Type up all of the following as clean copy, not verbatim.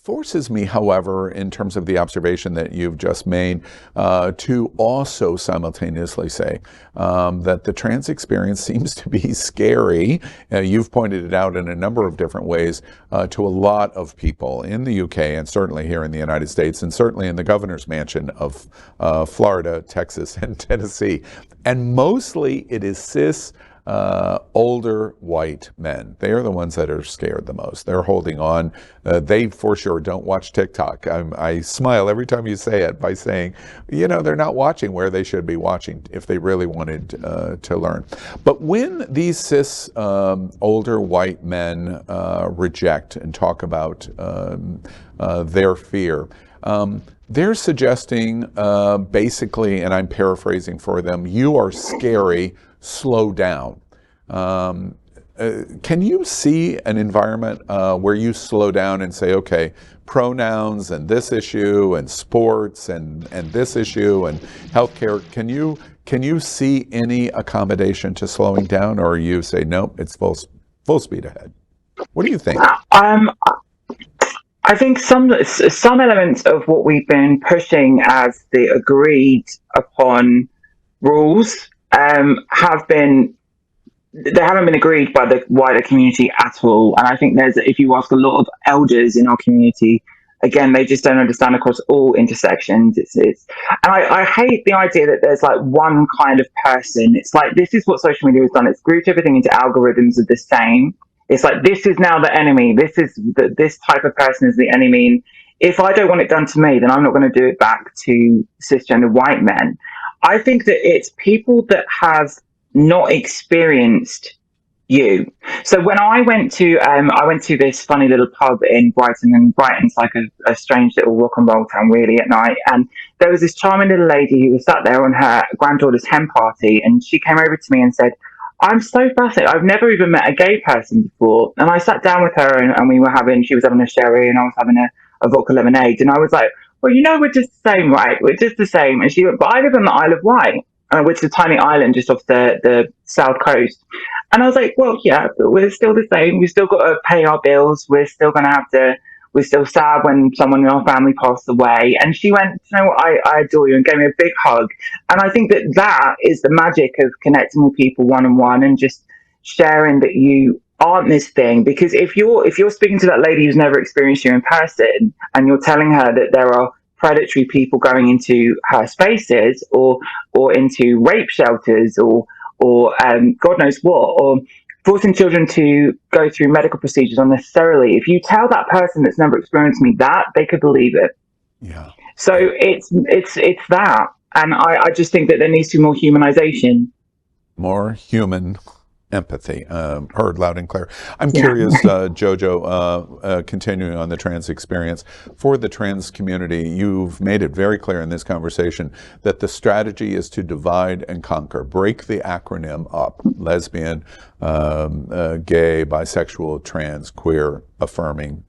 forces me, however, in terms of the observation that you've just made, to also simultaneously say that the trans experience seems to be scary. You've pointed it out in a number of different ways to a lot of people in the UK and certainly here in the United States and certainly in the governor's mansion of Florida, Texas, and Tennessee. And mostly it is cis, older white men. They are the ones that are scared the most. They're holding on. They for sure don't watch TikTok. I smile every time you say it by saying, you know, they're not watching where they should be watching if they really wanted to learn. But when these cis older white men reject and talk about their fear, they're suggesting basically, and I'm paraphrasing for them, you are scary, slow down. Can you see an environment where you slow down and say, okay, pronouns and this issue and sports and this issue and healthcare, can you see any accommodation to slowing down, or you say, nope, it's full speed ahead? What do you think? I think some elements of what we've been pushing as the agreed upon rules they haven't been agreed by the wider community at all. And I think if you ask a lot of elders in our community, again, they just don't understand across all intersections. And I hate the idea that there's like one kind of person. It's like, this is what social media has done. It's grouped everything into algorithms of the same. It's like, this is now the enemy. This type of person is the enemy. And if I don't want it done to me, then I'm not going to do it back to cisgender white men. I think that it's people that have not experienced you. So when I went to this funny little pub in Brighton, and Brighton's like a strange little rock and roll town really at night, and there was this charming little lady who was sat there on her granddaughter's hen party, and she came over to me and said, I'm so fascinated, I've never even met a gay person before. And I sat down with her and she was having a sherry and I was having a vodka lemonade, and I was like, well, you know, we're just the same, right? We're just the same. And she went, but I live on the Isle of Wight, which is a tiny island just off the south coast. And I was like, well, yeah, but we're still the same. We've still got to pay our bills. We're still sad when someone in our family passed away. And she went, you know what, I adore you, and gave me a big hug. And I think that is the magic of connecting with people one-on-one and just sharing that you aren't this thing. Because if you're speaking to that lady who's never experienced you in person, and you're telling her that there are predatory people going into her spaces or into rape shelters or God knows what, or forcing children to go through medical procedures unnecessarily, if you tell that person that's never experienced me that, they could believe it. Yeah. So it's that. And I just think that there needs to be more humanization. More human empathy, heard loud and clear. I'm curious, JoJo, continuing on the trans experience, for the trans community, you've made it very clear in this conversation that the strategy is to divide and conquer, break the acronym up: lesbian, gay, bisexual, trans, queer, affirming,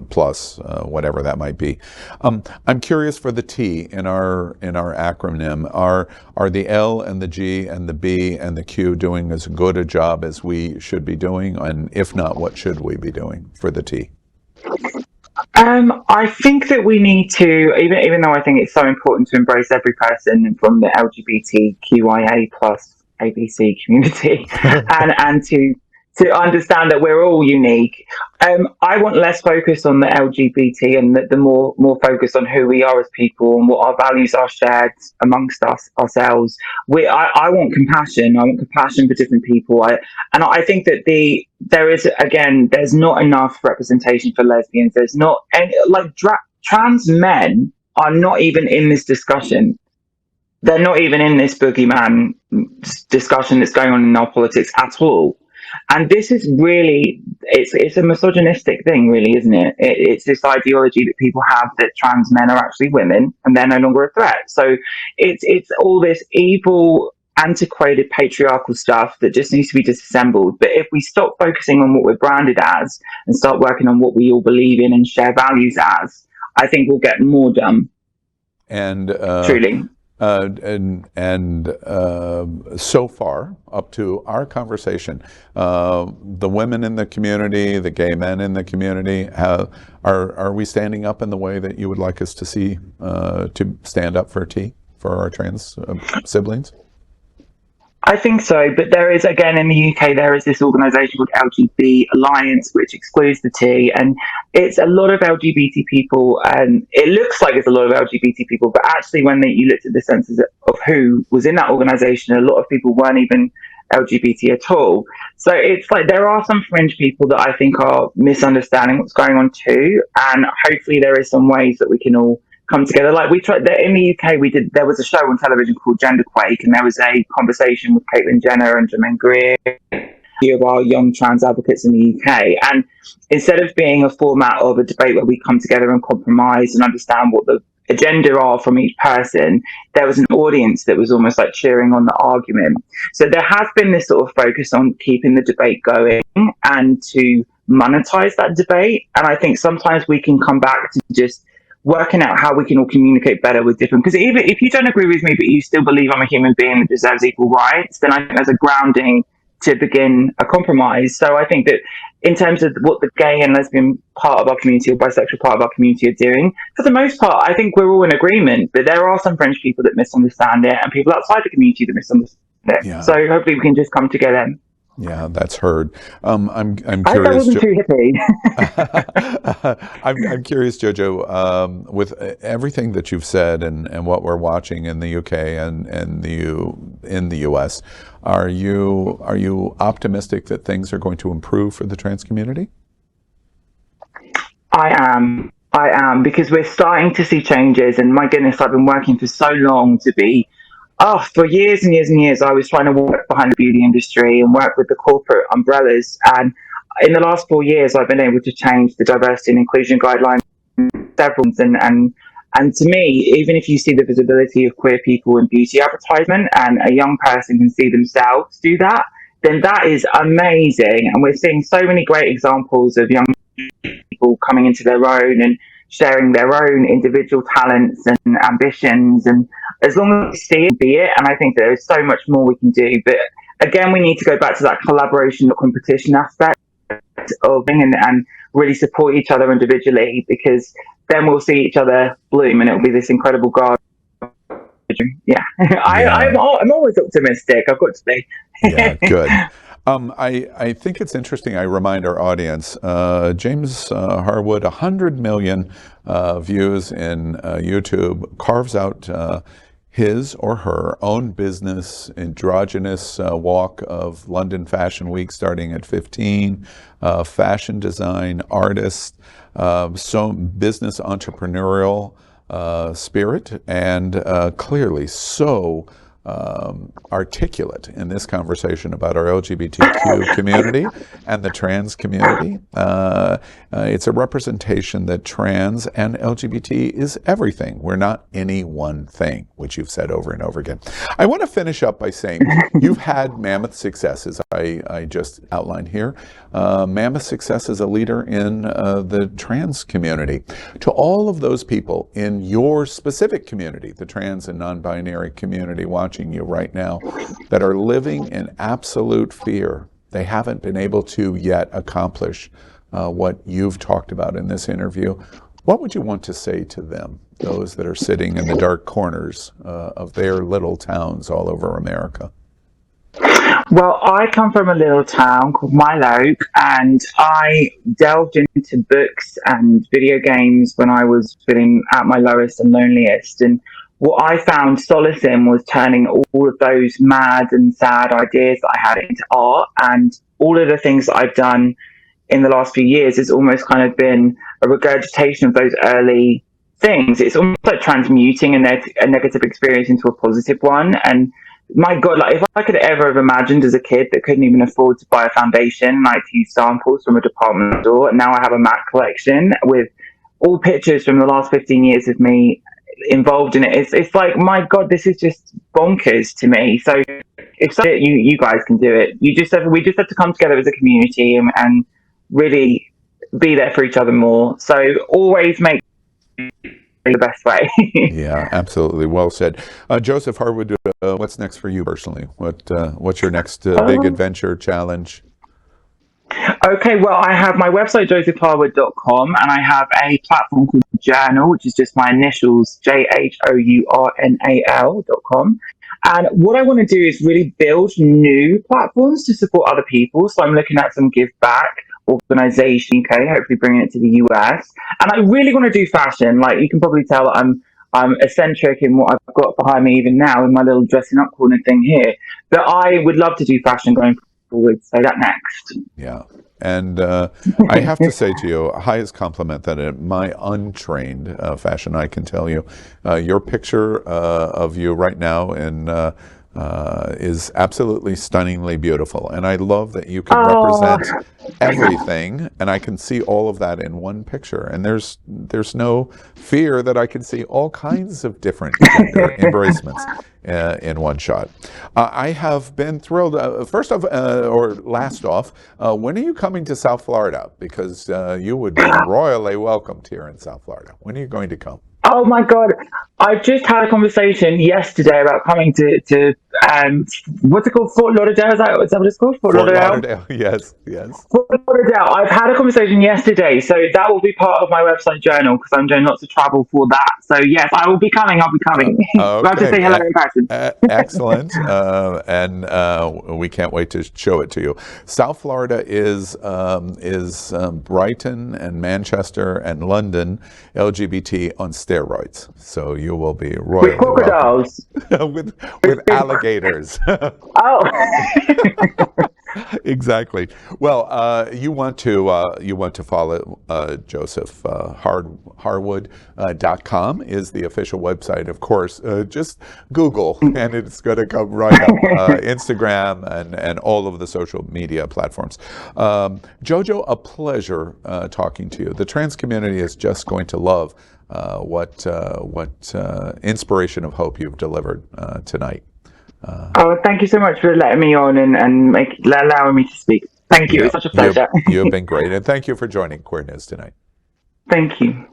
plus, whatever that might be. I'm curious for the T in our acronym. Are the L and the G and the B and the Q doing as good a job as we should be doing? And if not, what should we be doing for the T? I think that we need to, even though I think it's so important to embrace every person from the LGBTQIA plus ABC community and to understand that we're all unique. I want less focus on the LGBT and the more focus on who we are as people and what our values are shared amongst ourselves. I want compassion. I want compassion for different people. I think that there's not enough representation for lesbians. There's not any, trans men are not even in this discussion. They're not even in this boogeyman discussion that's going on in our politics at all. And this is really, it's a misogynistic thing, really, isn't it? It's this ideology that people have that trans men are actually women and they're no longer a threat. So it's all this evil, antiquated patriarchal stuff that just needs to be disassembled. But if we stop focusing on what we're branded as and start working on what we all believe in and share values as, I think we'll get more done. And truly. So far, up to our conversation, the women in the community, the gay men in the community, are we standing up in the way that you would like us to see, to stand up for T, for our trans siblings? I think so, but there is, again, in the UK, there is this organisation called LGBT Alliance, which excludes the T, and it's a lot of LGBT people, and it looks like it's a lot of LGBT people, but actually when you looked at the census of who was in that organisation, a lot of people weren't even LGBT at all. So it's like there are some fringe people that I think are misunderstanding what's going on too, and hopefully there is some ways that we can all come together. Like we tried in the UK, there was a show on television called Genderquake, and there was a conversation with Caitlyn Jenner and Jermaine Greer, of our young trans advocates in the UK. And instead of being a format of a debate where we come together and compromise and understand what the agenda are from each person, there was an audience that was almost like cheering on the argument. So there has been this sort of focus on keeping the debate going and to monetize that debate. And I think sometimes we can come back to just working out how we can all communicate better with different, because even if you don't agree with me but you still believe I'm a human being that deserves equal rights, then I think there's a grounding to begin a compromise. So I think that in terms of what the gay and lesbian part of our community or bisexual part of our community are doing, for the most part, I think we're all in agreement, but there are some French people that misunderstand it and people outside the community that misunderstand it. Yeah. So hopefully we can just come together. Yeah, that's heard. I'm curious. I hope that wasn't too hippie. I'm curious, JoJo, with everything that you've said and what we're watching in the UK and in the US, are you optimistic that things are going to improve for the trans community? I am, because we're starting to see changes, and my goodness, I've been working for so long to be. For years and years and years, I was trying to work behind the beauty industry and work with the corporate umbrellas. And in the last 4 years, I've been able to change the diversity and inclusion guidelines several. And to me, even if you see the visibility of queer people in beauty advertisement and a young person can see themselves do that, then that is amazing. And we're seeing so many great examples of young people coming into their own and sharing their own individual talents and ambitions, and as long as we see it, be it. And I think there is so much more we can do. But again, we need to go back to that collaboration, not competition aspect of and really support each other individually, because then we'll see each other bloom and it'll be this incredible garden. Yeah. I'm always optimistic, I've got to be. Yeah, good. I think it's interesting. I remind our audience, James Harwood, 100 million views in YouTube, carves out his or her own business, androgynous walk of London Fashion Week starting at 15, fashion design artist, so business entrepreneurial spirit, and clearly so articulate in this conversation about our LGBTQ community and the trans community. It's a representation that trans and LGBT is everything. We're not any one thing, which you've said over and over again. I want to finish up by saying you've had mammoth successes. I just outlined here. Mammoth success as a leader in the trans community. To all of those people in your specific community, the trans and non-binary community watching you right now, that are living in absolute fear, they haven't been able to yet accomplish what you've talked about in this interview, what would you want to say to them, those that are sitting in the dark corners of their little towns all over America? Well, I come from a little town called Milo, and I delved into books and video games when I was feeling at my lowest and loneliest. And what I found solace in was turning all of those mad and sad ideas that I had into art. And all of the things that I've done in the last few years has almost kind of been a regurgitation of those early things. It's almost like transmuting a negative experience into a positive one. And my God, like if I could ever have imagined as a kid that couldn't even afford to buy a foundation, like to use samples from a department store, and now I have a MAC collection with all pictures from the last 15 years of me involved in it. It's like, my God, this is just bonkers to me. So if so, you guys can do it. We just have to come together as a community and really be there for each other more. So always make the best way. Yeah, absolutely. Well said. Joseph Harwood, what's next for you personally? What's your next big adventure, challenge? Okay, well, I have my website, josephharwood.com, and I have a platform called Journal, which is just my initials, JHOURNAL.com. And what I want to do is really build new platforms to support other people. So I'm looking at some give back organization, UK, hopefully bringing it to the US. And I really want to do fashion. Like you can probably tell that I'm eccentric in what I've got behind me even now in my little dressing up corner thing here. But I would love to do fashion going forward. So that next. Yeah. And I have to say to you, highest compliment that in my untrained fashion, I can tell you, your picture of you right now is absolutely stunningly beautiful. And I love that you can represent everything, and I can see all of that in one picture. And there's no fear that I can see all kinds of different gender embracements in one shot. I have been thrilled. First off, or last off, when are you coming to South Florida? Because you would be royally welcomed here in South Florida. When are you going to come? Oh my God. I've just had a conversation yesterday about coming to what's it called? Fort Lauderdale? Is that what it's called? Fort Lauderdale. Yes, yes. Fort Lauderdale. I've had a conversation yesterday, so that will be part of my website Journal because I'm doing lots of travel for that. So yes, I will be coming. I'll be coming. Okay. I'll just say hello in person. Excellent. And we can't wait to show it to you. South Florida is Brighton and Manchester and London LGBT on steroids. So you will be royally with crocodiles. with alligators. Oh. Exactly. Well, you want to follow Joseph Harwood.com is the official website. Of course, just Google and it's going to come right up. Instagram and all of the social media platforms. JoJo, a pleasure talking to you. The trans community is just going to love what inspiration of hope you've delivered tonight. Thank you so much for letting me on and allowing me to speak. Thank you. It's such a pleasure. You've been great. And thank you for joining Queer News tonight. Thank you.